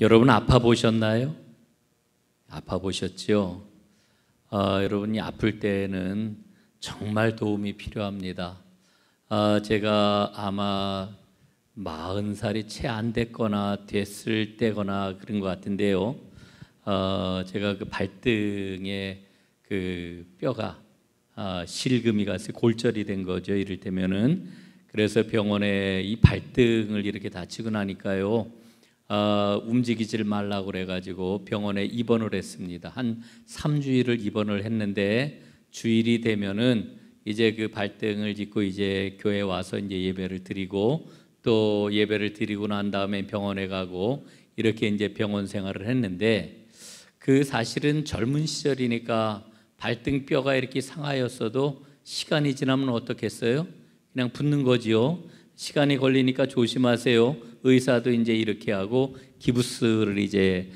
여러분 아파 보셨나요? 아파 보셨죠? 여러분이 아플 때는 정말 도움이 필요합니다. 제가 아마 40살이 채 안 됐거나 됐을 때거나 그런 것 같은데요. 제가 그 발등에 그 뼈가 실금이 가서 골절이 된 거죠. 이를테면은. 그래서 병원에 이 발등을 이렇게 다치고 나니까요, 움직이질 말라고 그래가지고 병원에 입원을 했습니다. 한 3주일을 입원을 했는데, 주일이 되면은 이제 그 발등을 짚고 이제 교회 와서 이제 예배를 드리고, 또 예배를 드리고 난 다음에 병원에 가고, 이렇게 이제 병원 생활을 했는데, 그 사실은 젊은 시절이니까 발등뼈가 이렇게 상하였어도 시간이 지나면 어떻겠어요? 그냥 붓는 거지요. 시간이 걸리니까 조심하세요. 의사도 이제 이렇게 하고 기부스를 이제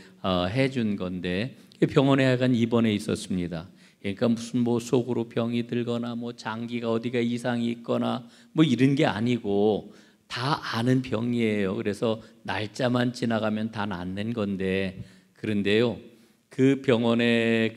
해준 건데, 병원에 약간 입원해 있었습니다. 그러니까 무슨 뭐 속으로 병이 들거나 뭐 장기가 어디가 이상이 있거나 뭐 이런 게 아니고 다 아는 병이에요. 그래서 날짜만 지나가면 다 낫는 건데, 그런데요, 그 병원에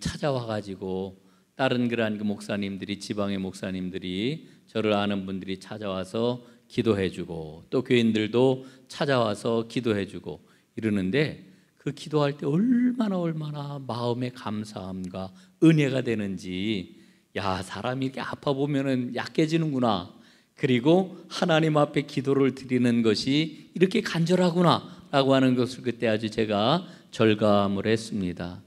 찾아와 가지고 다른 그러한 그 목사님들이, 지방의 목사님들이, 저를 아는 분들이 찾아와서 기도해주고, 또 교인들도 찾아와서 기도해주고 이러는데, 그 기도할 때 얼마나 마음의 감사함과 은혜가 되는지, 야, 사람이 이렇게 아파 보면은 약해지는구나, 그리고 하나님 앞에 기도를 드리는 것이 이렇게 간절하구나 라고 하는 것을 그때 아주 제가 절감을 했습니다.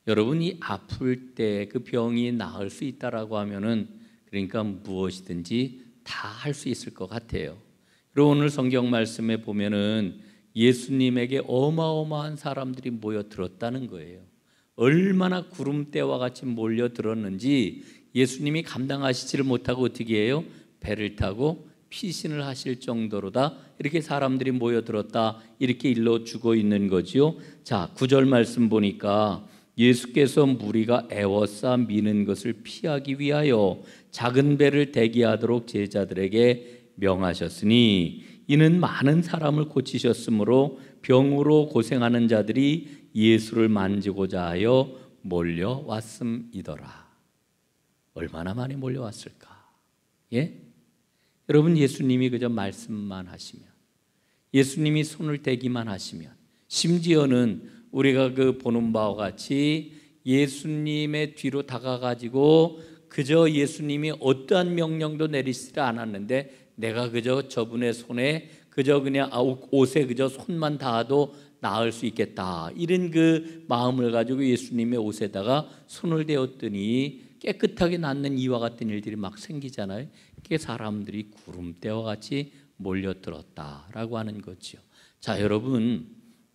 여러분이 아플 때 그 병이 나을 수 있다라고 하면은, 그러니까 무엇이든지 다 할 수 있을 것 같아요. 그리고 오늘 성경 말씀에 보면은 예수님에게 어마어마한 사람들이 모여들었다는 거예요. 얼마나 구름대와 같이 몰려들었는지 예수님이 감당하시지를 못하고 어떻게 해요? 배를 타고 피신을 하실 정도로다 이렇게 사람들이 모여들었다, 이렇게 일러주고 있는 거지요. 자, 9절 말씀 보니까 예수께서 무리가 애워싸 미는 것을 피하기 위하여 작은 배를 대기하도록 제자들에게 명하셨으니, 이는 많은 사람을 고치셨으므로 병으로 고생하는 자들이 예수를 만지고자 하여 몰려왔음이더라. 얼마나 많이 몰려왔을까? 예? 여러분, 예수님이 그저 말씀만 하시면, 예수님이 손을 대기만 하시면, 심지어는 우리가 그 보는 바와 같이 예수님의 뒤로 다가가지고 그저 예수님이 어떠한 명령도 내리시지 않았는데, 내가 그저 저분의 손에 그저 그냥 옷에 그저 손만 닿아도 나을 수 있겠다, 이런 그 마음을 가지고 예수님의 옷에다가 손을 대었더니 깨끗하게 낫는 이와 같은 일들이 막 생기잖아요. 그게 사람들이 구름대와 같이 몰려들었다라고 하는 거죠. 자, 여러분,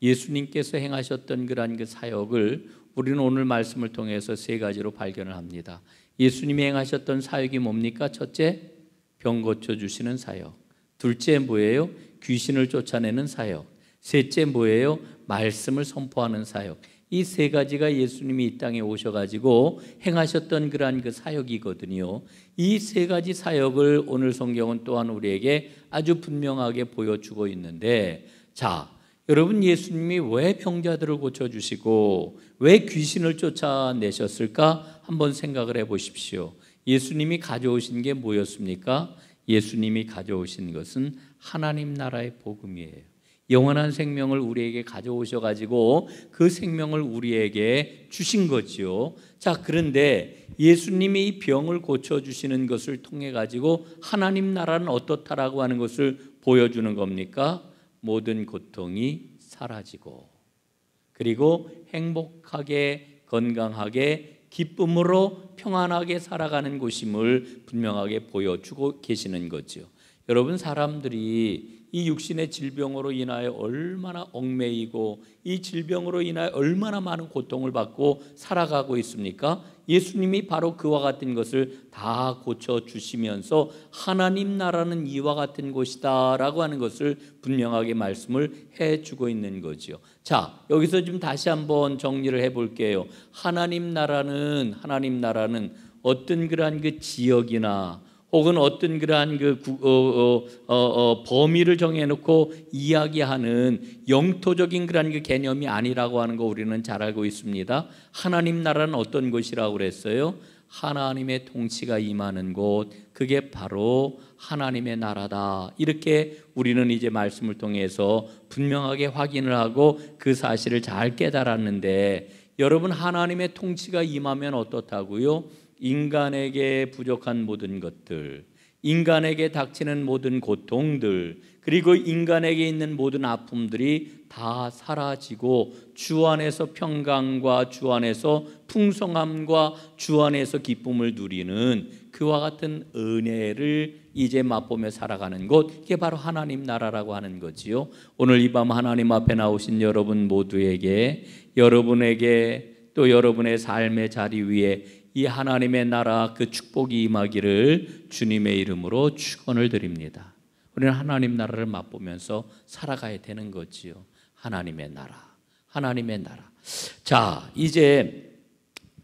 예수님께서 행하셨던 그러한 그 사역을 우리는 오늘 말씀을 통해서 세 가지로 발견을 합니다. 예수님이 행하셨던 사역이 뭡니까? 첫째, 병 고쳐주시는 사역. 둘째 뭐예요? 귀신을 쫓아내는 사역. 셋째 뭐예요? 말씀을 선포하는 사역. 이 세 가지가 예수님이 이 땅에 오셔가지고 행하셨던 그러한 그 사역이거든요. 이 세 가지 사역을 오늘 성경은 또한 우리에게 아주 분명하게 보여주고 있는데, 자, 여러분, 예수님이 왜 병자들을 고쳐주시고 왜 귀신을 쫓아내셨을까? 한번 생각을 해보십시오. 예수님이 가져오신 게 뭐였습니까? 예수님이 가져오신 것은 하나님 나라의 복음이에요. 영원한 생명을 우리에게 가져오셔가지고 그 생명을 우리에게 주신 거지요. 자, 그런데 예수님이 이 병을 고쳐주시는 것을 통해 가지고 하나님 나라는 어떻다라고 하는 것을 보여주는 겁니까? 모든 고통이 사라지고, 그리고 행복하게, 건강하게, 기쁨으로 평안하게 살아가는 곳임을 분명하게 보여주고 계시는 거죠. 여러분, 사람들이 이 육신의 질병으로 인하여 얼마나 얽매이고 이 질병으로 인하여 얼마나 많은 고통을 받고 살아가고 있습니까? 예수님이 바로 그와 같은 것을 다 고쳐주시면서 하나님 나라는 이와 같은 곳이다 라고 하는 것을 분명하게 말씀을 해주고 있는 거죠. 자, 여기서 좀 다시 한번 정리를 해볼게요. 하나님 나라는 어떤 그러한 그 지역이나 혹은 어떤 그러한 범위를 정해놓고 이야기하는 영토적인 그러한 그 개념이 아니라고 하는 거 우리는 잘 알고 있습니다. 하나님 나라는 어떤 곳이라고 그랬어요? 하나님의 통치가 임하는 곳, 그게 바로 하나님의 나라다. 이렇게 우리는 이제 말씀을 통해서 분명하게 확인을 하고 그 사실을 잘 깨달았는데, 여러분, 하나님의 통치가 임하면 어떻다고요? 인간에게 부족한 모든 것들, 인간에게 닥치는 모든 고통들, 그리고 인간에게 있는 모든 아픔들이 다 사라지고 주 안에서 평강과 주 안에서 풍성함과 주 안에서 기쁨을 누리는 그와 같은 은혜를 이제 맛보며 살아가는 곳, 이게 바로 하나님 나라라고 하는 거지요. 오늘 이 밤 하나님 앞에 나오신 여러분 모두에게, 여러분에게 또 여러분의 삶의 자리 위에 이 하나님의 나라 그 축복이 임하기를 주님의 이름으로 축원을 드립니다. 우리는 하나님 나라를 맛보면서 살아가야 되는 거지요. 하나님의 나라, 하나님의 나라. 자, 이제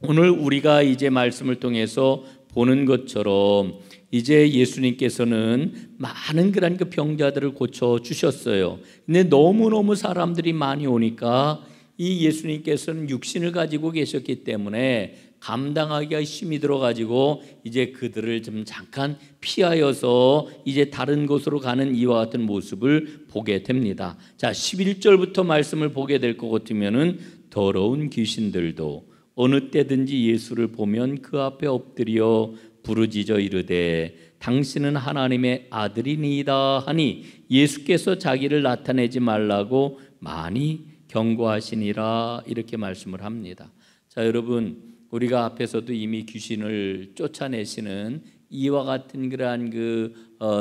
오늘 우리가 이제 말씀을 통해서 보는 것처럼 이제 예수님께서는 많은 그런 그 병자들을 고쳐 주셨어요. 근데 너무너무 사람들이 많이 오니까 이 예수님께서는 육신을 가지고 계셨기 때문에 감당하기가 힘이 들어가지고 이제 그들을 좀 잠깐 피하여서 이제 다른 곳으로 가는 이와 같은 모습을 보게 됩니다. 자, 11절부터 말씀을 보게 될 것 같으면은 더러운 귀신들도 어느 때든지 예수를 보면 그 앞에 엎드려 부르짖어 이르되 당신은 하나님의 아들이니이다 하니 예수께서 자기를 나타내지 말라고 많이 경고하시니라, 이렇게 말씀을 합니다. 자, 여러분, 우리가 앞에서도 이미 귀신을 쫓아내시는 이와 같은 그러한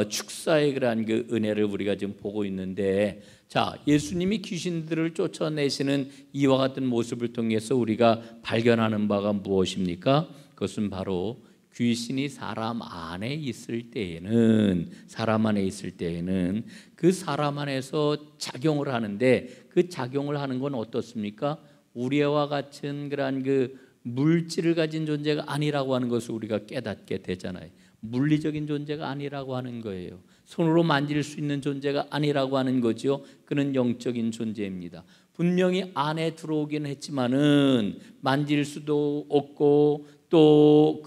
축사의 그러한 그 은혜를 우리가 지금 보고 있는데, 자, 예수님이 귀신들을 쫓아내시는 이와 같은 모습을 통해서 우리가 발견하는 바가 무엇입니까? 그것은 바로 귀신이 사람 안에 있을 때에는 그 사람 안에서 작용을 하는데, 그 작용을 하는 건 어떻습니까? 우리와 같은 그러한 그 물질을 가진 존재가 아니라고 하는 것을 우리가 깨닫게 되잖아요. 물리적인 존재가 아니라고 하는 거예요. 손으로 만질 수 있는 존재가 아니라고 하는 거죠. 그는 영적인 존재입니다. 분명히 안에 들어오긴 했지만은 만질 수도 없고 또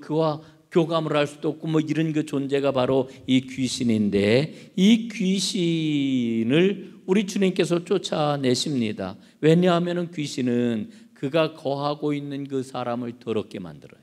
그와 교감을 할 수도 없고 뭐 이런 그 존재가 바로 이 귀신인데, 이 귀신을 우리 주님께서 쫓아내십니다. 왜냐하면 귀신은 그가 거하고 있는 그 사람을 더럽게 만들어요.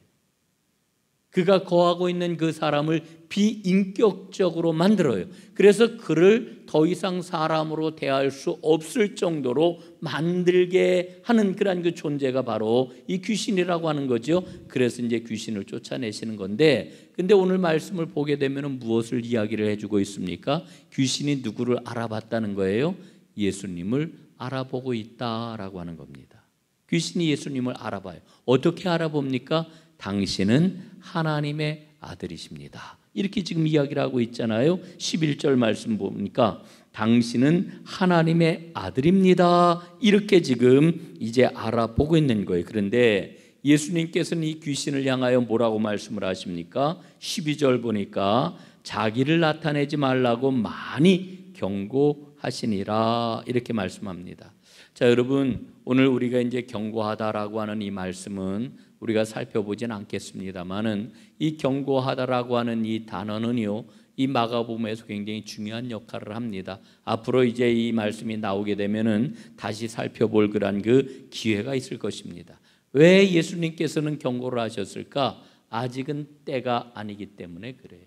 그가 거하고 있는 그 사람을 비인격적으로 만들어요. 그래서 그를 더 이상 사람으로 대할 수 없을 정도로 만들게 하는 그런 그 존재가 바로 이 귀신이라고 하는 거죠. 그래서 이제 귀신을 쫓아내시는 건데, 근데 오늘 말씀을 보게 되면 무엇을 이야기를 해주고 있습니까? 귀신이 누구를 알아봤다는 거예요? 예수님을 알아보고 있다라고 하는 겁니다. 귀신이 예수님을 알아봐요. 어떻게 알아봅니까? 당신은 하나님의 아들이십니다. 이렇게 지금 이야기를 하고 있잖아요. 11절 말씀 보니까 당신은 하나님의 아들입니다. 이렇게 지금 이제 알아보고 있는 거예요. 그런데 예수님께서는 이 귀신을 향하여 뭐라고 말씀을 하십니까? 12절 보니까 자기를 나타내지 말라고 많이 경고하시니라, 이렇게 말씀합니다. 자, 여러분, 오늘 우리가 이제 경고하다라고 하는 이 말씀은 우리가 살펴보진 않겠습니다만은, 이 경고하다라고 하는 이 단어는요, 이 마가복음에서 굉장히 중요한 역할을 합니다. 앞으로 이제 이 말씀이 나오게 되면은 다시 살펴볼 그런 그 기회가 있을 것입니다. 왜 예수님께서는 경고를 하셨을까? 아직은 때가 아니기 때문에 그래요.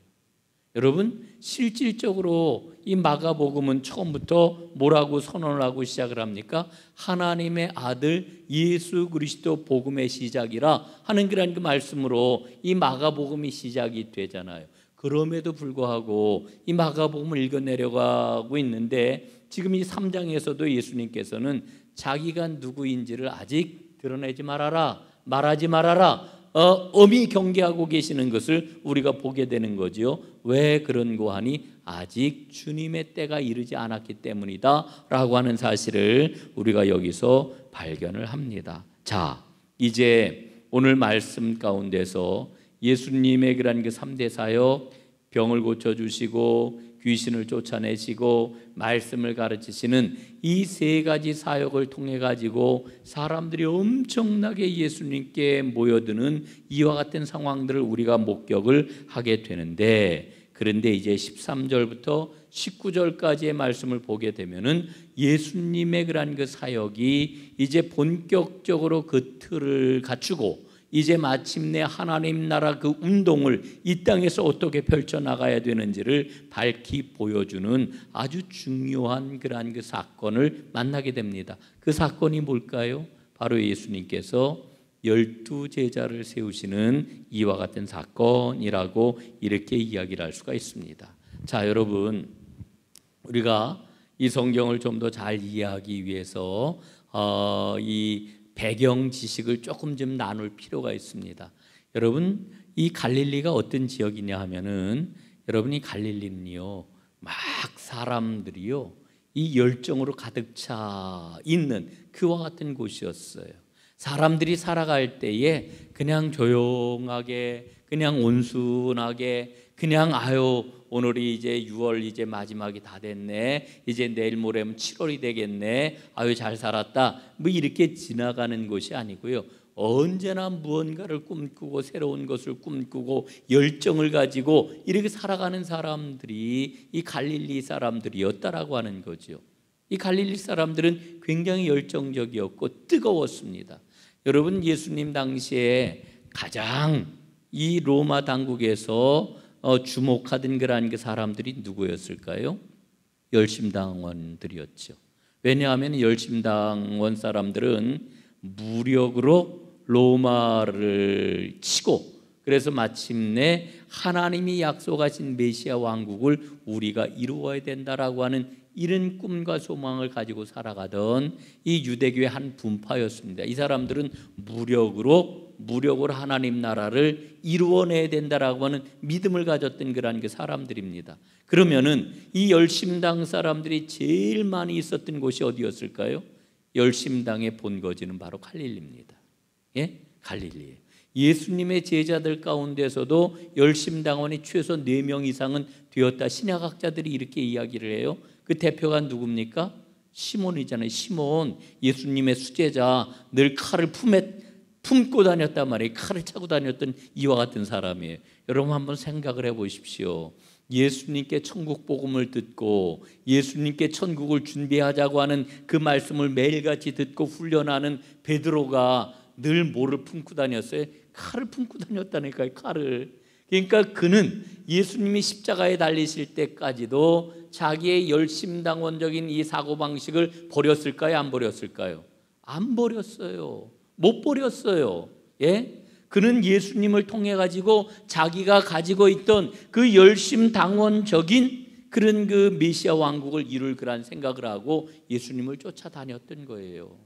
여러분, 실질적으로 이 마가복음은 처음부터 뭐라고 선언을 하고 시작을 합니까? 하나님의 아들 예수 그리스도 복음의 시작이라 하는 그런 그 말씀으로 이 마가복음이 시작이 되잖아요. 그럼에도 불구하고 이 마가복음을 읽어 내려가고 있는데, 지금 이 3장에서도 예수님께서는 자기가 누구인지를 아직 드러내지 말아라, 말하지 말아라, 엄히 경계하고 계시는 것을 우리가 보게 되는 거지요. 왜 그런고 하니 아직 주님의 때가 이르지 않았기 때문이다 라고 하는 사실을 우리가 여기서 발견을 합니다. 자, 이제 오늘 말씀 가운데서 예수님의 그런 그 3대 사역, 병을 고쳐주시고 귀신을 쫓아내시고 말씀을 가르치시는 이 세 가지 사역을 통해 가지고 사람들이 엄청나게 예수님께 모여드는 이와 같은 상황들을 우리가 목격을 하게 되는데, 그런데 이제 13절부터 19절까지의 말씀을 보게 되면은 예수님의 그러한 그 사역이 이제 본격적으로 그 틀을 갖추고 이제 마침내 하나님 나라 그 운동을 이 땅에서 어떻게 펼쳐나가야 되는지를 밝히 보여주는 아주 중요한 그러한 그 사건을 만나게 됩니다. 그 사건이 뭘까요? 바로 예수님께서 12 제자를 세우시는 이와 같은 사건이라고 이렇게 이야기를 할 수가 있습니다. 자, 여러분, 우리가 이 성경을 좀 더 잘 이해하기 위해서 이 배경 지식을 조금 좀 나눌 필요가 있습니다. 여러분, 이 갈릴리가 어떤 지역이냐 하면은, 여러분, 이 갈릴리는요, 막 사람들이요, 이 열정으로 가득 차 있는 그와 같은 곳이었어요. 사람들이 살아갈 때에 그냥 조용하게, 그냥 온순하게, 그냥 아유, 오늘이 이제 6월 이제 마지막이 다 됐네, 이제 내일 모레면 7월이 되겠네, 아유 잘 살았다, 뭐 이렇게 지나가는 것이 아니고요, 언제나 무언가를 꿈꾸고 새로운 것을 꿈꾸고 열정을 가지고 이렇게 살아가는 사람들이 이 갈릴리 사람들이었다라고 하는 거죠. 이 갈릴리 사람들은 굉장히 열정적이었고 뜨거웠습니다. 여러분, 예수님 당시에 가장 이 로마 당국에서 주목하던 그러한 그 사람들이 누구였을까요? 열심당원들이었죠. 왜냐하면 열심당원 사람들은 무력으로 로마를 치고, 그래서 마침내 하나님이 약속하신 메시아 왕국을 우리가 이루어야 된다라고 하는 이런 꿈과 소망을 가지고 살아가던 이 유대교의 한 분파였습니다. 이 사람들은 무력으로 하나님 나라를 이루어내야 된다라고 하는 믿음을 가졌던 그러한 그 사람들입니다. 그러면은 이 열심당 사람들이 제일 많이 있었던 곳이 어디였을까요? 열심당의 본거지는 바로 갈릴리입니다. 예? 갈릴리예요. 예수님의 제자들 가운데서도 열심당원이 최소 4명 이상은 되었다. 신약학자들이 이렇게 이야기를 해요. 그 대표가 누굽니까? 시몬이잖아요. 시몬, 예수님의 수제자, 늘 칼을 품고 다녔단 말이에요. 칼을 차고 다녔던 이와 같은 사람이에요. 여러분 한번 생각을 해보십시오. 예수님께 천국 복음을 듣고 예수님께 천국을 준비하자고 하는 그 말씀을 매일같이 듣고 훈련하는 베드로가 늘 뭐를 품고 다녔어요? 칼을 품고 다녔다니까요. 칼을. 그러니까 그는 예수님이 십자가에 달리실 때까지도 자기의 열심당원적인 이 사고방식을 버렸을까요? 안 버렸을까요? 안 버렸어요. 못 버렸어요. 예? 그는 예수님을 통해 가지고 자기가 가지고 있던 그 열심당원적인 그런 그 메시아 왕국을 이룰 그런 생각을 하고 예수님을 쫓아다녔던 거예요.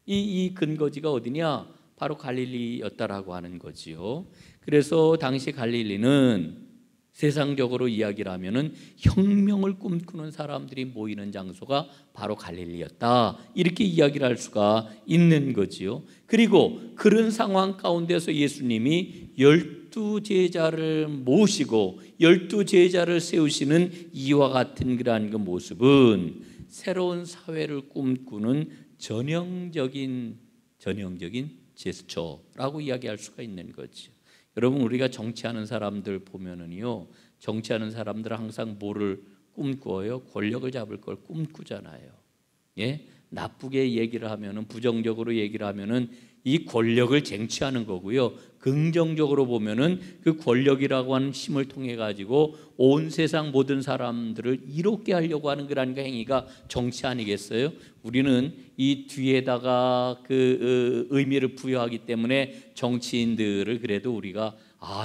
이 근거지가 어디냐? 바로 갈릴리였다라고 하는 거지요. 그래서 당시 갈릴리는 세상적으로 이야기를 하면은 혁명을 꿈꾸는 사람들이 모이는 장소가 바로 갈릴리였다, 이렇게 이야기를 할 수가 있는 거지요. 그리고 그런 상황 가운데서 예수님이 12 제자를 모시고 12 제자를 세우시는 이와 같은 그러한 그 모습은 새로운 사회를 꿈꾸는 전형적인 제스처라고 이야기할 수가 있는 거죠. 여러분, 우리가 정치하는 사람들 보면은요, 정치하는 사람들은 항상 뭐를 꿈꿔요? 권력을 잡을 걸 꿈꾸잖아요. 예? 나쁘게 얘기를 하면은, 부정적으로 얘기를 하면은 이 권력을 쟁취하는 거고요. 긍정적으로 보면은 그 권력이라고 하는 힘을 통해 가지고 온 세상 모든 사람들을 이롭게 하려고 하는 그런 행위가 정치 아니겠어요? 우리는 이 뒤에다가 그 의미를 부여하기 때문에 정치인들을 그래도 우리가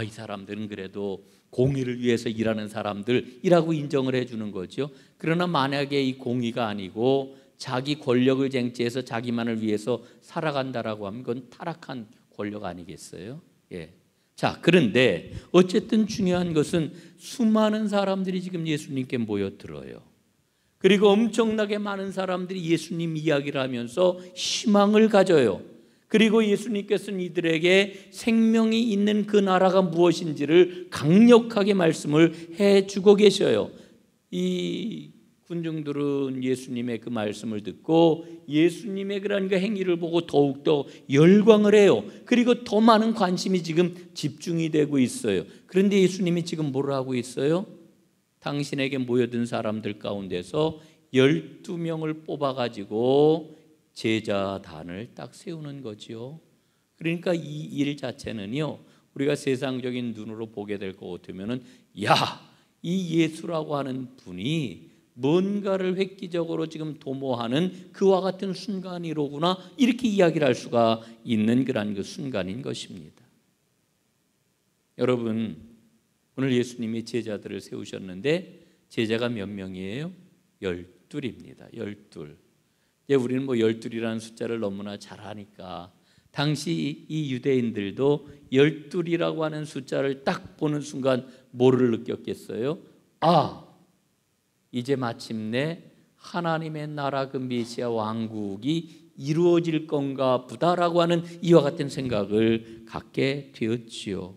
이 사람들은 그래도 공의를 위해서 일하는 사람들이라고 인정을 해주는 거죠. 그러나 만약에 이 공의가 아니고 자기 권력을 쟁취해서 자기만을 위해서 살아간다라고 하면 그건 타락한 권력 아니겠어요? 예. 자, 그런데 어쨌든 중요한 것은 수많은 사람들이 지금 예수님께 모여들어요. 그리고 엄청나게 많은 사람들이 예수님 이야기를 하면서 희망을 가져요. 그리고 예수님께서는 이들에게 생명이 있는 그 나라가 무엇인지를 강력하게 말씀을 해주고 계셔요. 이 군중들은 예수님의 그 말씀을 듣고 예수님의 그런 그 행위를 보고 더욱더 열광을 해요. 그리고 더 많은 관심이 지금 집중이 되고 있어요. 그런데 예수님이 지금 뭐를 하고 있어요? 당신에게 모여든 사람들 가운데서 12명을 뽑아가지고 제자단을 딱 세우는 거죠. 그러니까 이 일 자체는요, 우리가 세상적인 눈으로 보게 될 것 같으면은, 야, 이 예수라고 하는 분이 뭔가를 획기적으로 지금 도모하는 그와 같은 순간이로구나, 이렇게 이야기를 할 수가 있는 그런 그 순간인 것입니다. 여러분, 오늘 예수님이 제자들을 세우셨는데 제자가 몇 명이에요? 12입니다. 12. 우리는 뭐 12이라는 숫자를 너무나 잘 아니까 당시 이 유대인들도 12이라고 하는 숫자를 딱 보는 순간 뭐를 느꼈겠어요? 아, 이제 마침내 하나님의 나라 그 메시아 왕국이 이루어질 건가 보다라고 하는 이와 같은 생각을 갖게 되었지요.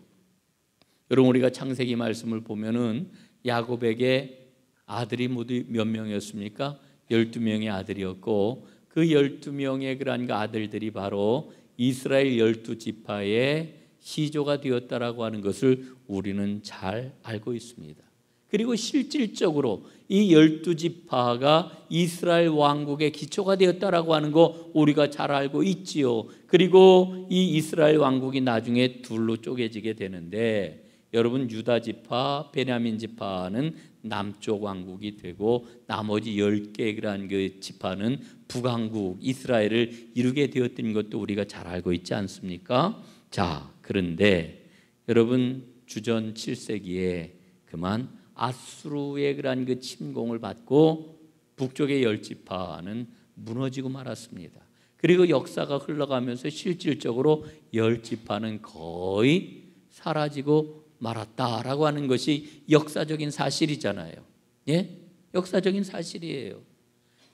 여러분, 우리가 창세기 말씀을 보면은 야곱에게 아들이 모두 몇 명이었습니까? 12명의 아들이었고, 그 12명의 그러한 아들들이 바로 이스라엘 12지파의 시조가 되었다라고 하는 것을 우리는 잘 알고 있습니다. 그리고 실질적으로 이 12지파가 이스라엘 왕국의 기초가 되었다라고 하는 거 우리가 잘 알고 있지요. 그리고 이 이스라엘 왕국이 나중에 둘로 쪼개지게 되는데, 여러분, 유다 지파, 베냐민 지파는 남쪽 왕국이 되고 나머지 10개의 그러한 그 지파는 북왕국 이스라엘을 이루게 되었던 것도 우리가 잘 알고 있지 않습니까? 자, 그런데 여러분, 주전 7세기에 그만 아수르의 그러한 그 침공을 받고 북쪽의 10지파는 무너지고 말았습니다. 그리고 역사가 흘러가면서 실질적으로 10지파는 거의 사라지고 말았다라고 하는 것이 역사적인 사실이잖아요. 예? 역사적인 사실이에요.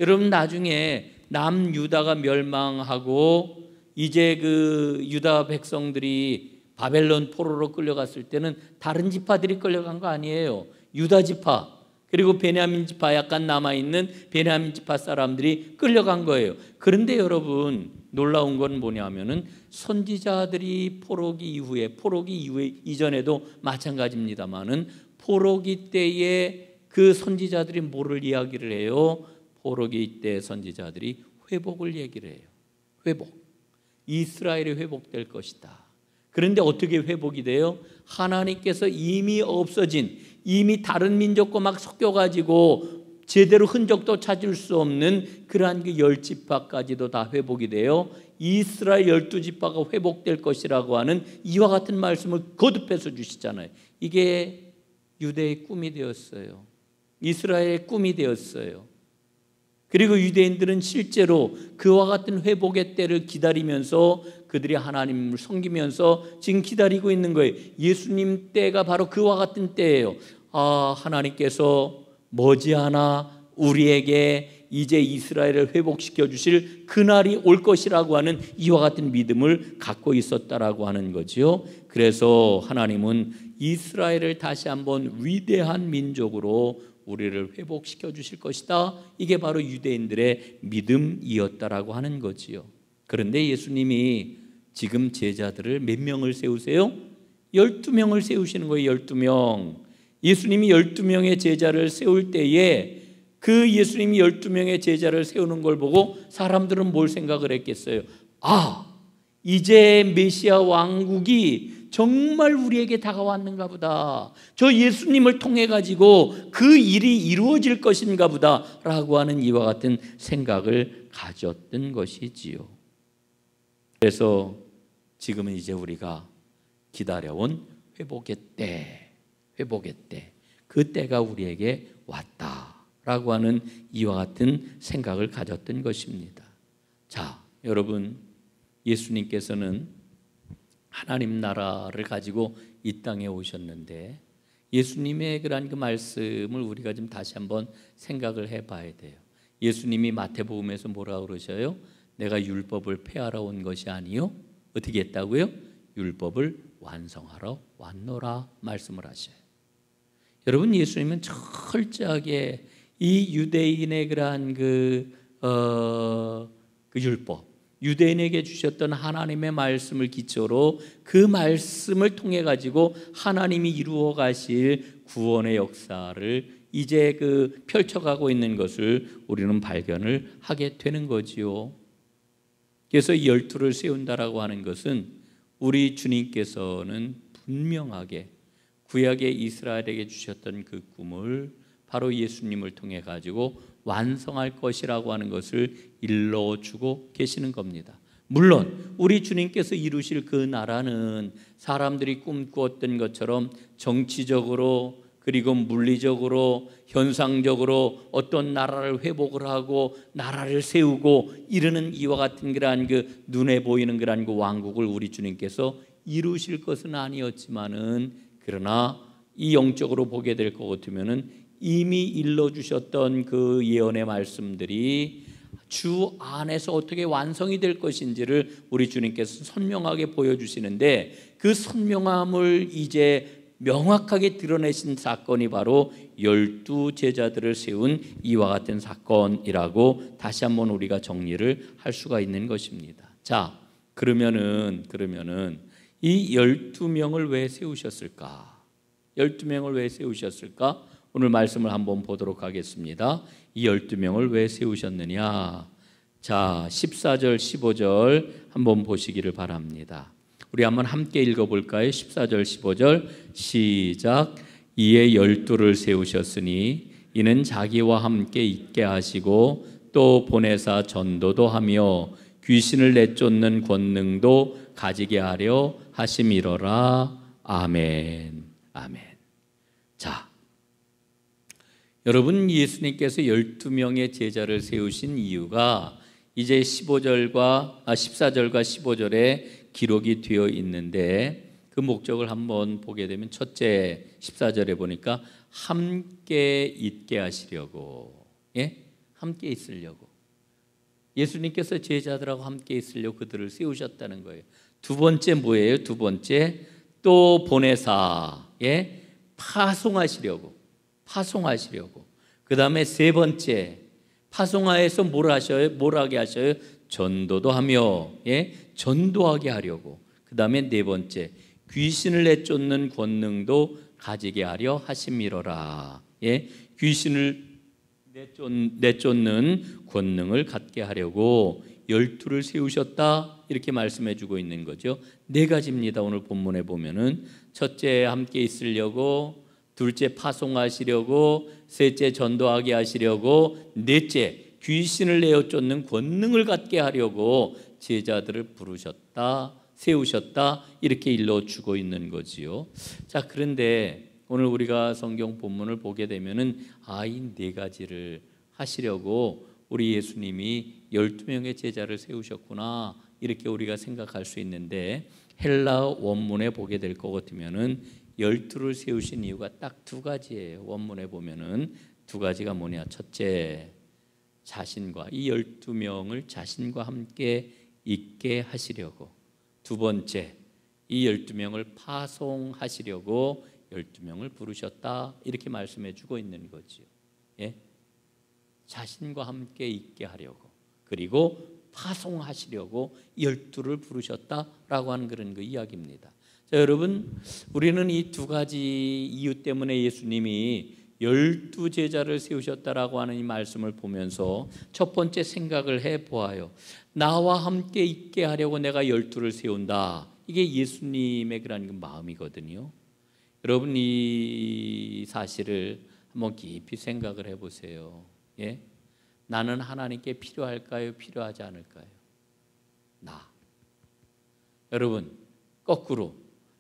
여러분, 나중에 남유다가 멸망하고 이제 그 유다 백성들이 바벨론 포로로 끌려갔을 때는 다른 지파들이 끌려간 거 아니에요. 유다 지파, 그리고 베냐민 지파, 약간 남아있는 베냐민 지파 사람들이 끌려간 거예요. 그런데 여러분, 놀라운 건 뭐냐면은 선지자들이 포로기 이후에 이전에도 마찬가지입니다만은 포로기 때에 그 선지자들이 뭐를 이야기를 해요? 포로기 때 선지자들이 회복을 얘기를 해요. 회복. 이스라엘이 회복될 것이다. 그런데 어떻게 회복이 돼요? 하나님께서 이미 없어진, 이미 다른 민족과 막 섞여가지고 제대로 흔적도 찾을 수 없는 그러한 그 10지파까지도 다 회복이 돼요. 이스라엘 12지파가 회복될 것이라고 하는 이와 같은 말씀을 거듭해서 주시잖아요. 이게 유대의 꿈이 되었어요. 이스라엘의 꿈이 되었어요. 그리고 유대인들은 실제로 그와 같은 회복의 때를 기다리면서 그들이 하나님을 섬기면서 지금 기다리고 있는 거예요. 예수님 때가 바로 그와 같은 때예요. 아, 하나님께서 머지않아 우리에게 이제 이스라엘을 회복시켜 주실 그날이 올 것이라고 하는 이와 같은 믿음을 갖고 있었다라고 하는 거죠. 그래서 하나님은 이스라엘을 다시 한번 위대한 민족으로 우리를 회복시켜 주실 것이다. 이게 바로 유대인들의 믿음이었다라고 하는 거지요. 그런데 예수님이 지금 제자들을 몇 명을 세우세요? 12명을 세우시는 거예요. 12명. 예수님이 12명의 제자를 세울 때에 그 예수님이 12명의 제자를 세우는 걸 보고 사람들은 뭘 생각을 했겠어요? 아, 이제 메시아 왕국이 정말 우리에게 다가왔는가 보다. 저 예수님을 통해 가지고 그 일이 이루어질 것인가 보다라고 하는 이와 같은 생각을 가졌던 것이지요. 그래서 지금은 이제 우리가 기다려온 회복의 때, 그 때가 우리에게 왔다라고 하는 이와 같은 생각을 가졌던 것입니다. 자, 여러분, 예수님께서는 하나님 나라를 가지고 이 땅에 오셨는데 예수님의 그러한 그 말씀을 우리가 좀 다시 한번 생각을 해봐야 돼요. 예수님이 마태복음에서 뭐라고 그러셔요? 내가 율법을 폐하러 온 것이 아니요 어떻게 했다고요? 율법을 완성하러 왔노라 말씀을 하셔요. 여러분, 예수님은 철저하게 이 유대인의 그러한 그 율법, 유대인에게 주셨던 하나님의 말씀을 기초로 그 말씀을 통해 가지고 하나님이 이루어 가실 구원의 역사를 이제 펼쳐가고 있는 것을 우리는 발견을 하게 되는 거지요. 그래서 12를 세운다라고 하는 것은 우리 주님께서는 분명하게 구약의 이스라엘에게 주셨던 그 꿈을 바로 예수님을 통해 가지고 완성할 것이라고 하는 것을 일러주고 계시는 겁니다. 물론 우리 주님께서 이루실 그 나라는 사람들이 꿈꾸었던 것처럼 정치적으로 그리고 물리적으로 현상적으로 어떤 나라를 회복을 하고 나라를 세우고 이르는 이와 같은 그러한 그 눈에 보이는 그러한 그 왕국을 우리 주님께서 이루실 것은 아니었지만은, 그러나 이 영적으로 보게 될 것 같으면은 이미 일러주셨던 그 예언의 말씀들이 주 안에서 어떻게 완성이 될 것인지를 우리 주님께서 선명하게 보여주시는데, 그 선명함을 이제 명확하게 드러내신 사건이 바로 12 제자들을 세운 이와 같은 사건이라고 다시 한번 우리가 정리를 할 수가 있는 것입니다. 자, 그러면은 이 12명을 왜 세우셨을까? 12명을 왜 세우셨을까? 오늘 말씀을 한번 보도록 하겠습니다. 이 12명을 왜 세우셨느냐? 자, 14절 15절 한번 보시기를 바랍니다. 우리 한번 함께 읽어볼까요? 14절 15절 시작. 이에 12를 세우셨으니 이는 자기와 함께 있게 하시고 또 보내사 전도도 하며 귀신을 내쫓는 권능도 가지게 하려 하심이로라. 아멘. 아멘. 자, 여러분, 예수님께서 12명의 제자를 세우신 이유가 이제 14절과 15절에 기록이 되어 있는데, 그 목적을 한번 보게 되면 첫째 14절에 보니까 함께 있게 하시려고, 함께 있으려고, 예수님께서 제자들하고 함께 있으려고 그들을 세우셨다는 거예요. 두 번째 뭐예요? 두 번째 또 보내사, 파송하시려고. 그 다음에 세 번째 파송하에서 뭘 하게 하셔요? 전도도 하며, 전도하게 하려고. 그 다음에 네 번째 귀신을 내쫓는 권능도 가지게 하려 하심이로라. 귀신을 내쫓는 권능을 갖게 하려고 12를 세우셨다, 이렇게 말씀해 주고 있는 거죠. 네 가지입니다. 오늘 본문에 보면은 첫째 함께 있으려고, 둘째 파송하시려고, 셋째 전도하게 하시려고, 넷째 귀신을 내쫓는 권능을 갖게 하려고 제자들을 부르셨다, 세우셨다, 이렇게 일러주고 있는 거지요. 자, 그런데 오늘 우리가 성경 본문을 보게 되면은 이 네 가지를 하시려고 우리 예수님이 12명의 제자를 세우셨구나, 이렇게 우리가 생각할 수 있는데, 헬라 원문에 보게 될 것 같으면은 12를 세우신 이유가 딱 두 가지예요. 원문에 보면은 두 가지가 뭐냐? 첫째, 자신과, 이 12명을 자신과 함께 있게 하시려고. 두 번째, 이 12명을 파송하시려고 12명을 부르셨다, 이렇게 말씀해 주고 있는 거지요. 자신과 함께 있게 하려고, 그리고 파송하시려고 12를 부르셨다라고 하는 그런 그 이야기입니다. 자, 여러분, 우리는 이 두 가지 이유 때문에 예수님이 12 제자를 세우셨다라고 하는 이 말씀을 보면서 첫 번째 생각을 해보아요. 나와 함께 있게 하려고 내가 12를 세운다. 이게 예수님의 그런 그 마음이거든요. 여러분, 이 사실을 한번 깊이 생각을 해보세요. 나는 하나님께 필요할까요? 필요하지 않을까요? 여러분, 거꾸로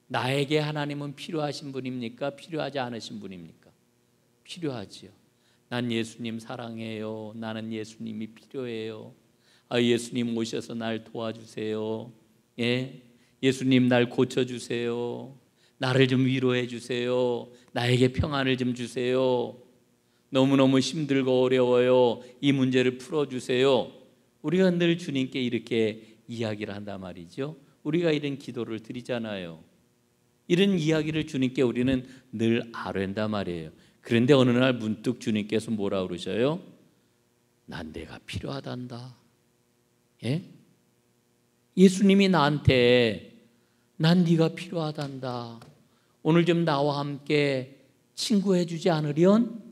나에게 하나님은 필요하신 분입니까? 필요하지 않으신 분입니까? 필요하지요. 난 예수님 사랑해요. 나는 예수님이 필요해요. 예수님 오셔서 날 도와주세요. 예수님 날 고쳐주세요. 나를 좀 위로해 주세요. 나에게 평안을 좀 주세요. 너무너무 힘들고 어려워요. 이 문제를 풀어주세요. 우리가 늘 주님께 이렇게 이야기를 한단 말이죠. 우리가 이런 기도를 드리잖아요. 이런 이야기를 주님께 우리는 늘 아뢰는단 말이에요. 그런데 어느 날 문득 주님께서 뭐라 그러셔요? 난 내가 필요하단다. 예? 예수님이 나한테 난 네가 필요하단다. 오늘 좀 나와 함께 친구해 주지 않으련?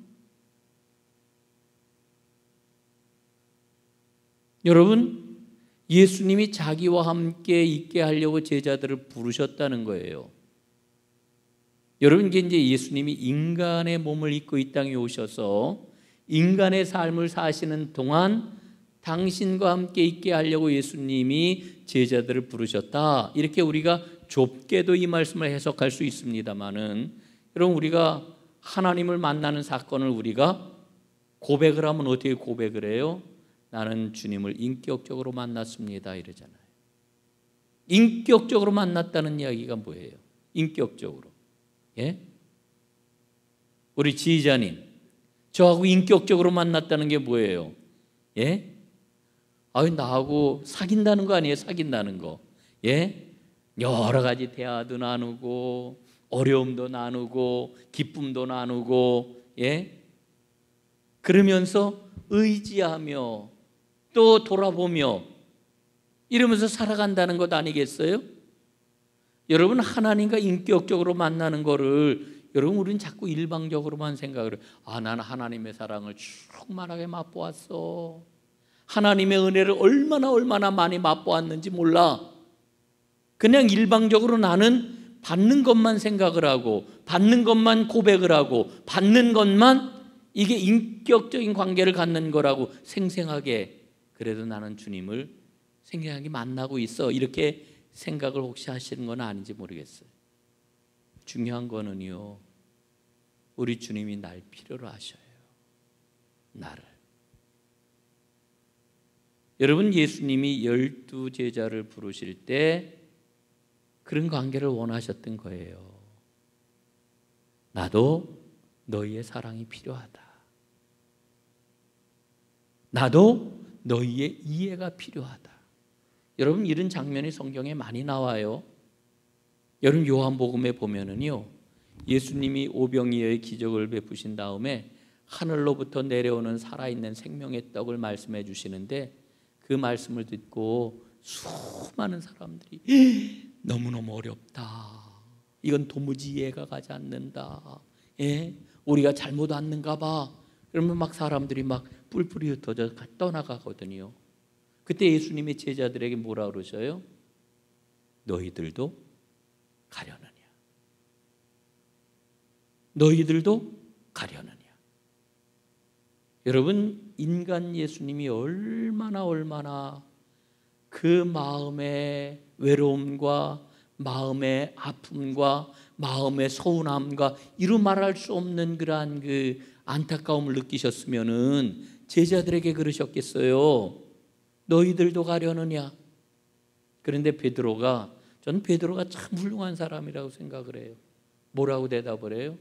여러분, 예수님이 자기와 함께 있게 하려고 제자들을 부르셨다는 거예요. 여러분, 이제 예수님이 인간의 몸을 입고 이 땅에 오셔서 인간의 삶을 사시는 동안 당신과 함께 있게 하려고 예수님이 제자들을 부르셨다. 이렇게 우리가 좁게도 이 말씀을 해석할 수 있습니다만은, 여러분, 우리가 하나님을 만나는 사건을 우리가 고백을 하면 어떻게 고백을 해요? 나는 주님을 인격적으로 만났습니다 이러잖아요. 인격적으로 만났다는 이야기가 뭐예요? 인격적으로. 예? 우리 지휘자님, 저하고 인격적으로 만났다는 게 뭐예요? 예? 나하고 사귄다는 거 아니에요? 사귄다는 거. 예? 여러 가지 대화도 나누고 어려움도 나누고 기쁨도 나누고, 예? 그러면서 의지하며 또 돌아보며 이러면서 살아간다는 것 아니겠어요? 여러분, 하나님과 인격적으로 만나는 거를 여러분, 우리는 자꾸 일방적으로만 생각을 해요. 나는 하나님의 사랑을 충만하게 맛보았어. 하나님의 은혜를 얼마나 많이 맛보았는지 몰라. 그냥 일방적으로 나는 받는 것만 생각을 하고 받는 것만 고백을 하고 받는 것만 이게 인격적인 관계를 갖는 거라고 생생하게, 그래도 나는 주님을 생생하게 만나고 있어, 이렇게 생각을 혹시 하시는 건 아닌지 모르겠어요. 중요한 거는요, 우리 주님이 날 필요로 하셔요. 나를. 여러분, 예수님이 12 제자를 부르실 때 그런 관계를 원하셨던 거예요. 나도 너희의 사랑이 필요하다. 나도 너희의 이해가 필요하다. 여러분, 이런 장면이 성경에 많이 나와요. 여러분, 요한복음에 보면은요, 예수님이 오병이어의 기적을 베푸신 다음에 하늘로부터 내려오는 살아있는 생명의 떡을 말씀해 주시는데, 그 말씀을 듣고 수많은 사람들이 너무너무 어렵다, 이건 도무지 이해가 가지 않는다, 예? 우리가 잘못 왔는가 봐. 그러면 막 사람들이 막 뿔뿔이 흩어져 떠나가거든요. 그때 예수님이 제자들에게 뭐라 그러셔요? 너희들도 가려느냐? 너희들도 가려느냐? 여러분, 인간 예수님이 얼마나 그 마음의 외로움과 마음의 아픔과 마음의 서운함과 이루 말할 수 없는 그러한 그 안타까움을 느끼셨으면은 제자들에게 그러셨겠어요. 너희들도 가려느냐? 그런데 저는 베드로가 참 훌륭한 사람이라고 생각을 해요. 뭐라고 대답을 해요?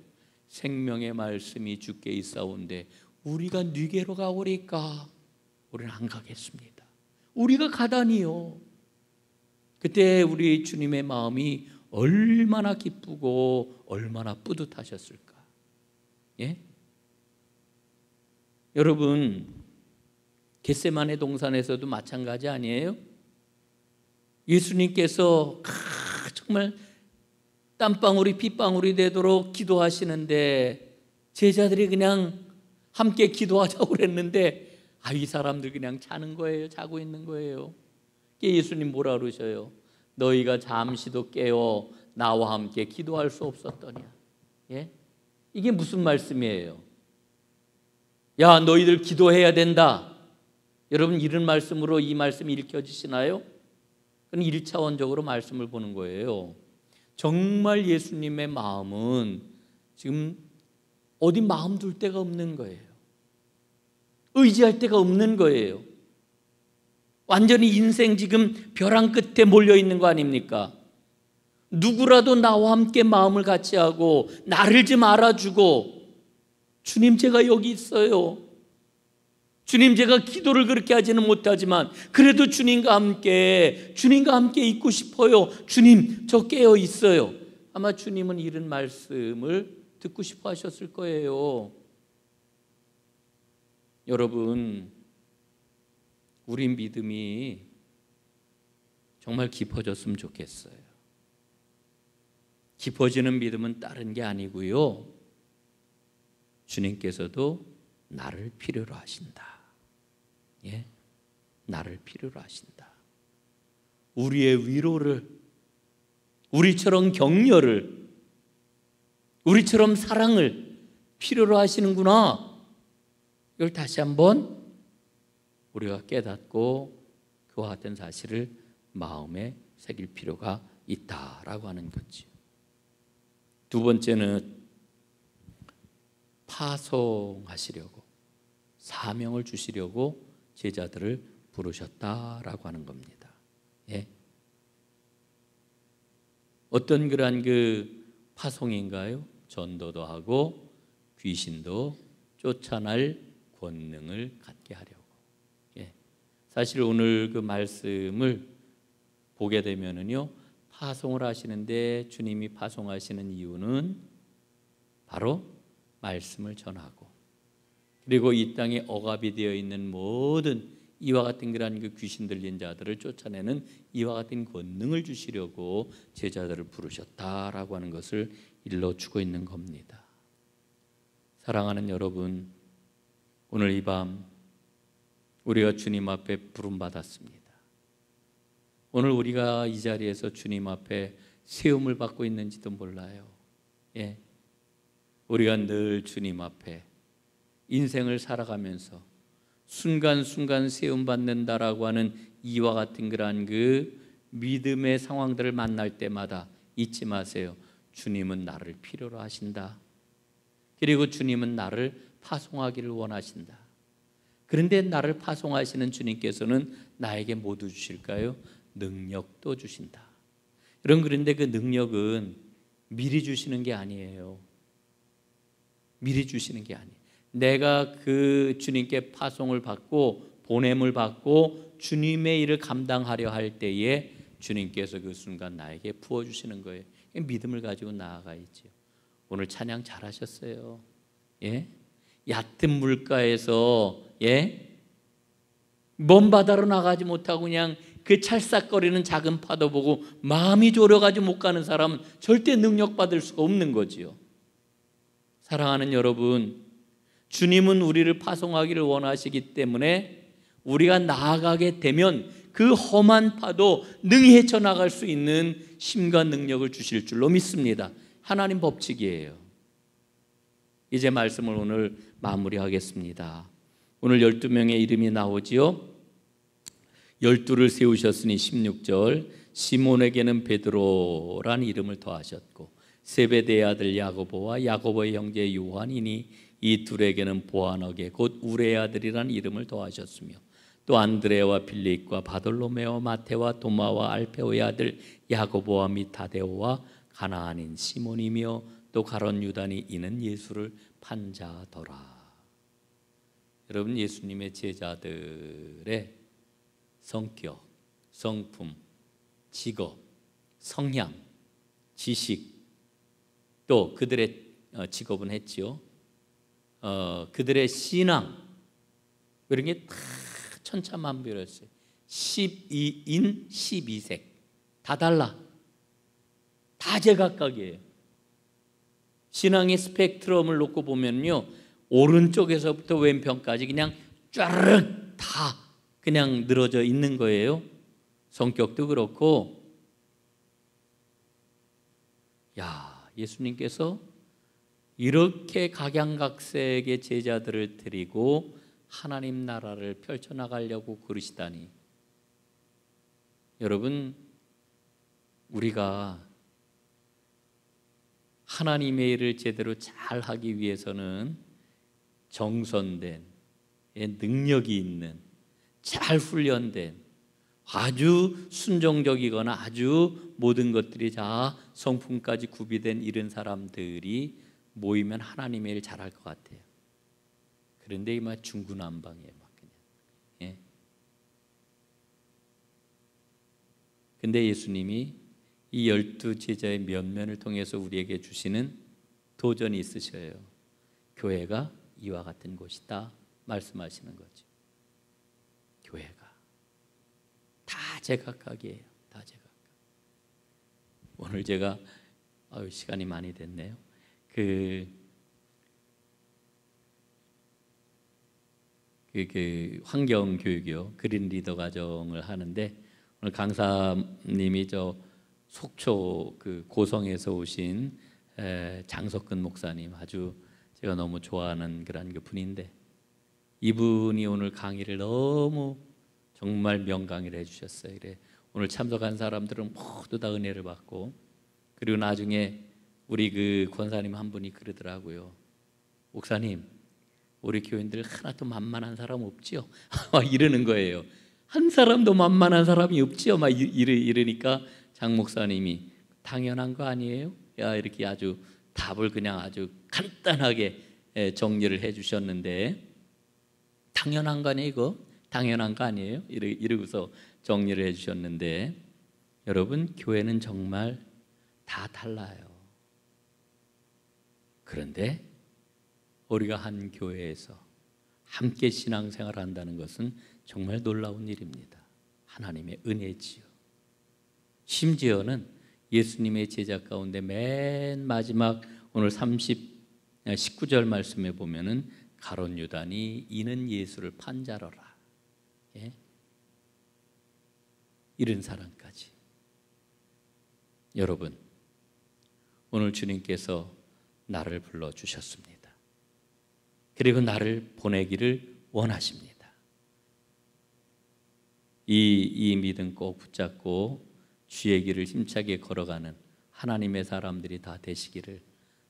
생명의 말씀이 주께 있사온데 우리가 네게로 가오리까? 우리는 안 가겠습니다. 우리가 가다니요. 그때 우리 주님의 마음이 얼마나 기쁘고 얼마나 뿌듯하셨을까? 예? 여러분, 겟세마네 동산에서도 마찬가지 아니에요? 예수님께서 정말 땀방울이 핏방울이 되도록 기도하시는데 제자들이 그냥 함께 기도하자고 그랬는데 이 사람들 그냥 자는 거예요. 자고 있는 거예요. 예수님 뭐라 그러셔요? 너희가 잠시도 깨어 나와 함께 기도할 수 없었더냐? 예? 이게 무슨 말씀이에요? 야, 너희들 기도해야 된다. 여러분, 이런 말씀으로 이 말씀이 읽혀지시나요? 그건 1차원적으로 말씀을 보는 거예요. 정말 예수님의 마음은 지금 어디 마음 둘 데가 없는 거예요. 의지할 데가 없는 거예요. 완전히 인생 지금 벼랑 끝에 몰려 있는 거 아닙니까? 누구라도 나와 함께 마음을 같이 하고 나를 좀 알아주고, 주님 제가 여기 있어요. 주님, 제가 기도를 그렇게 하지는 못하지만 그래도 주님과 함께 있고 싶어요. 주님, 저 깨어 있어요. 아마 주님은 이런 말씀을 듣고 싶어 하셨을 거예요. 여러분, 우리 믿음이 정말 깊어졌으면 좋겠어요. 깊어지는 믿음은 다른 게 아니고요, 주님께서도 나를 필요로 하신다. 예? 나를 필요로 하신다. 우리의 위로를, 우리처럼 격려를, 우리처럼 사랑을 필요로 하시는구나. 이걸 다시 한번 우리가 깨닫고 그와 같은 사실을 마음에 새길 필요가 있다라고 하는 거죠. 두 번째는 파송하시려고, 사명을 주시려고 제자들을 부르셨다라고 하는 겁니다. 예. 어떤 그러한 파송인가요? 전도도 하고 귀신도 쫓아낼 권능을 갖게 하려고. 예. 사실 오늘 그 말씀을 보게 되면은요, 파송을 하시는데 주님이 파송하시는 이유는 바로 말씀을 전하고, 그리고 이 땅에 억압이 되어 있는 모든 이와 같은 그러한 귀신 들린 자들을 쫓아내는 이와 같은 권능을 주시려고 제자들을 부르셨다라고 하는 것을 일러주고 있는 겁니다. 사랑하는 여러분, 오늘 이 밤 우리가 주님 앞에 부름받았습니다. 오늘 우리가 이 자리에서 주님 앞에 세움을 받고 있는지도 몰라요. 예. 우리가 늘 주님 앞에 인생을 살아가면서 순간순간 세움받는다라고 하는 이와 같은 그러한 믿음의 상황들을 만날 때마다 잊지 마세요. 주님은 나를 필요로 하신다. 그리고 주님은 나를 파송하기를 원하신다. 그런데 나를 파송하시는 주님께서는 나에게 모두 주실까요? 능력도 주신다. 여러분, 그런데 그 능력은 미리 주시는 게 아니에요. 미리 주시는 게 아니에요. 내가 주님께 파송을 받고 보냄을 받고 주님의 일을 감당하려 할 때에 주님께서 그 순간 나에게 부어주시는 거예요. 믿음을 가지고 나아가야죠. 오늘 찬양 잘하셨어요. 예? 얕은 물가에서, 예? 먼 바다로 나가지 못하고 그냥 그 찰싹거리는 작은 파도 보고 마음이 졸여가지고 못 가는 사람은 절대 능력받을 수가 없는 거지요. 사랑하는 여러분, 주님은 우리를 파송하기를 원하시기 때문에 우리가 나아가게 되면 그 험한 파도 능히 헤쳐나갈 수 있는 힘과 능력을 주실 줄로 믿습니다. 하나님 법칙이에요. 이제 말씀을 오늘 마무리하겠습니다. 오늘 12명의 이름이 나오지요. 12를 세우셨으니 16절, 시몬에게는 베드로라는 이름을 더하셨고 세베대의 아들 야고보와 야고보의 형제 요한이니 이 둘에게는 보아너게 곧 우레의 아들이라는 이름을 더하셨으며 또 안드레와 빌립과 바돌로메와 마테와 도마와 알페오의 아들 야고보와 미타데오와 가나안인 시몬이며 또 가룟 유다니 이는 예수를 판 자더라. 여러분, 예수님의 제자들의 성격, 성품, 직업, 성향, 지식, 또 그들의 직업은 했지요. 그들의 신앙, 이런 게 다 천차만별이었어요. 12인 12색 다 달라. 다 제각각이에요. 신앙의 스펙트럼을 놓고 보면요, 오른쪽에서부터 왼편까지 그냥 쫘르륵 다 그냥 늘어져 있는 거예요. 성격도 그렇고. 예수님께서 이렇게 각양각색의 제자들을 데리고 하나님 나라를 펼쳐나가려고 그러시다니. 여러분, 우리가 하나님의 일을 제대로 잘 하기 위해서는 정선된, 능력이 있는, 잘 훈련된, 아주 순종적이거나 아주 모든 것들이 다 성품까지 구비된 이런 사람들이 모이면 하나님의 일 잘할 것 같아요. 그런데 이만 중구난방이에요. 막 근데 예수님이 이 12 제자의 면면을 통해서 우리에게 주시는 도전이 있으셔요. 교회가 이와 같은 곳이다 말씀하시는 거죠. 교회가 다 제각각이에요. 다 제각각. 오늘 제가 시간이 많이 됐네요. 환경교육이요, 그린 리더 과정을 하는데, 오늘 강사님이 저 속초 고성에서 오신 장석근 목사님, 아주 제가 너무 좋아하는 그런 분인데, 이분이 오늘 강의를 너무 정말 명강의를 해주셨어요. 그래, 오늘 참석한 사람들은 모두 다 은혜를 받고, 그리고 나중에 우리 권사님 한 분이 그러더라고요. 목사님, 우리 교인들 하나도 만만한 사람 없지요? 막 이러는 거예요. 한 사람도 만만한 사람이 없지요? 막 이러니까 장 목사님이 당연한 거 아니에요? 야, 이렇게 아주 답을 그냥 아주 간단하게 정리를 해주셨는데, 당연한 거 아니에요? 이거 당연한 거 아니에요? 이러고서 정리를 해주셨는데, 여러분, 교회는 정말 다 달라요. 그런데 우리가 한 교회에서 함께 신앙생활을 한다는 것은 정말 놀라운 일입니다. 하나님의 은혜지요. 심지어는 예수님의 제자 가운데 맨 마지막 오늘 19절 말씀에 보면은 가룟 유다니 이는 예수를 판자로라. 예? 이런 사람까지. 여러분, 오늘 주님께서 나를 불러주셨습니다. 그리고 나를 보내기를 원하십니다. 이 믿음 꼭 붙잡고 주의 길을 힘차게 걸어가는 하나님의 사람들이 다 되시기를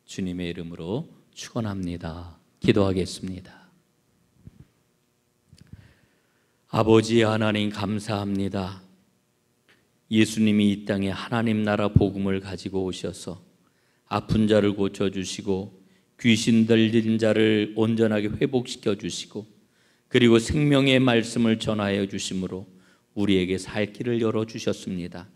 주님의 이름으로 축원합니다. 기도하겠습니다. 아버지 하나님, 감사합니다. 예수님이 이 땅에 하나님 나라 복음을 가지고 오셔서 아픈 자를 고쳐주시고 귀신 들린 자를 온전하게 회복시켜 주시고, 그리고 생명의 말씀을 전하여 주심으로 우리에게 살 길을 열어주셨습니다.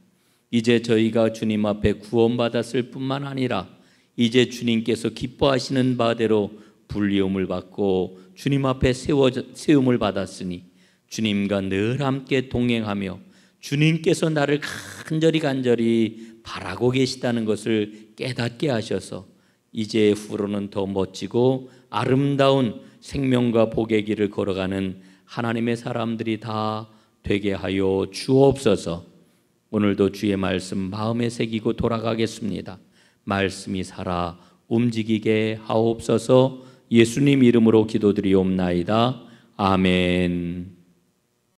이제 저희가 주님 앞에 구원받았을 뿐만 아니라 이제 주님께서 기뻐하시는 바대로 불리움을 받고 주님 앞에 세움을 받았으니 주님과 늘 함께 동행하며 주님께서 나를 간절히 바라고 계시다는 것을 깨닫게 하셔서 이제 후로는 더 멋지고 아름다운 생명과 복의 길을 걸어가는 하나님의 사람들이 다 되게 하여 주옵소서. 오늘도 주의 말씀 마음에 새기고 돌아가겠습니다. 말씀이 살아 움직이게 하옵소서. 예수님 이름으로 기도드리옵나이다. 아멘.